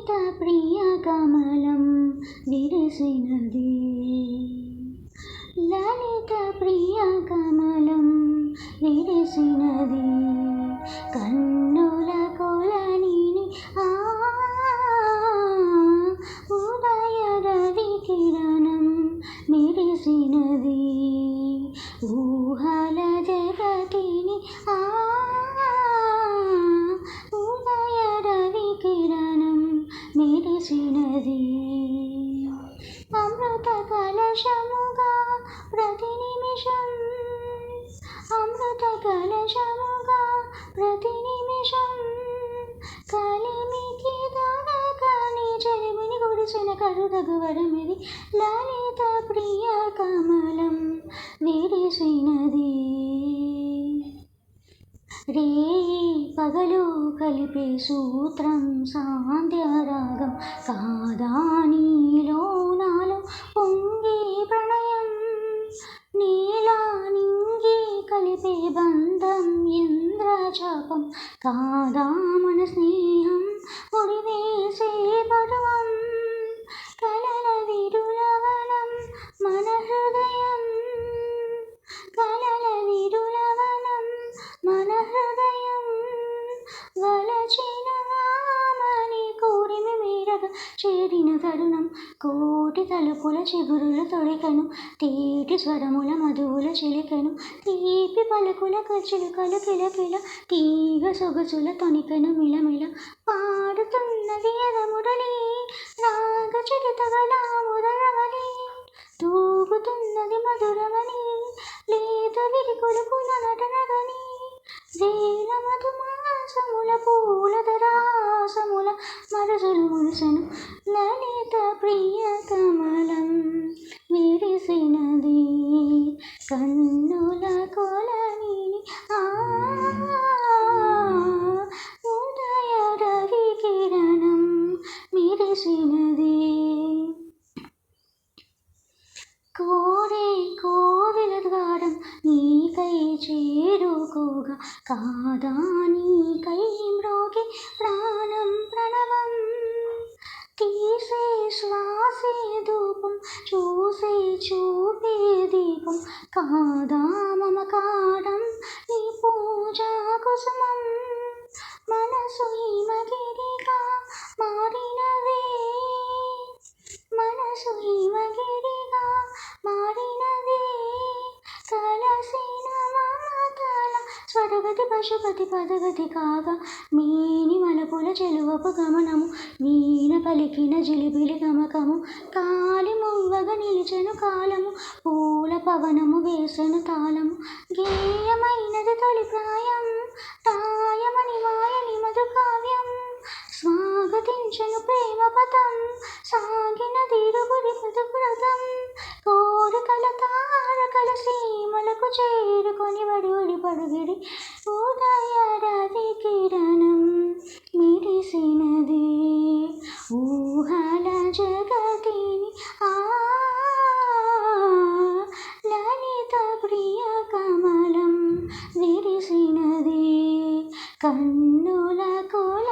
లలిత ప్రియ కమలం విరిసినది లలిత ప్రియ కమలం విరిసినది కన్నుల కొలనిని ఉదయ రవి కిరణం మెరిసినది ఊహల జగతిని ఉదయ రవి కిరణం మెరిసినది అమృత కలశముగా ప్రతి నిమిషం అమృత కలశముగా ప్రతి నిమిషం కలిమికి దొరకని చెలిమిని గుడిసిన కరుదగు వరమిది లలిత ప్రియ కమలం విరిసినది రే పగలు కలిపే సూత్రం సాంధ్యరాగం కాదా నీలో నాలో పొంగే ప్రణయం నీలా నింగి కలిపే బంధం ఇంద్రచాపం కాదా మన స్నేహం ముడివేసే పర్వం కలల విరులవనం మన హృదయం కలల విరులవనం మన హృదయం వలచిన ఆమని కోరిమి మీరగా చేరిన తరుణం కోటి తలుపుల చిగురుల తొడికను తీటి స్వరముల మధువుల చిలికెను తీపి పలుకుల చిలుకలు కిలకిల తీగ సొగసుల తొనికెను మిలమిల పాడుతున్నది ఎదమురళి రాగ చరితగల మురళవలి తూగుతున్నది మధురమని లేత విరి కొలుకుల నటనగని వేల మధుమాసముల పూలధరాసముల మరజులు మురిసెను లలిత ప్రియ కమలం విరిసినది కన్నుల కొలనిని ఉదయ రవి కిరణం మెరిసినది కోరే కోవిల ద్వారం నీకై చేరుకోగా కాదా నీకై మ్రోగి ప్రాణం ప్రణవం తీసే శ్వాసే ధూపం చూసే చూపే దీపం కాదా మమకారం నీ పూజా కుసుమం మనసు హిమగిరిగా మారినవే మనసు హిమగిరిగా మారినవే కలసిన మమతల స్వరగతి పశుపతి పదగతి కాగా మీని మలపుల చెలువపు గమనము వీణ పలికిన జిలిబిలి గమకము కాలి మువ్వగా నిలిచెను కాలము పూల పవనము వేసెను తాళము గేయమైనది తొలి ప్రాయం తాయమని మాయని మధు కావ్యం స్వాగతించను ప్రేమ పదం సాగిన దిరుగురి పదవ్రతం కోరికల తారకల సీమలకు చేరుకొని వడి పడుగిడి ఉదయ రవి కిరణం మెరిసినది ఊహల జగతిని లలిత ప్రియ కమలం విరిసినది కన్నుల కొల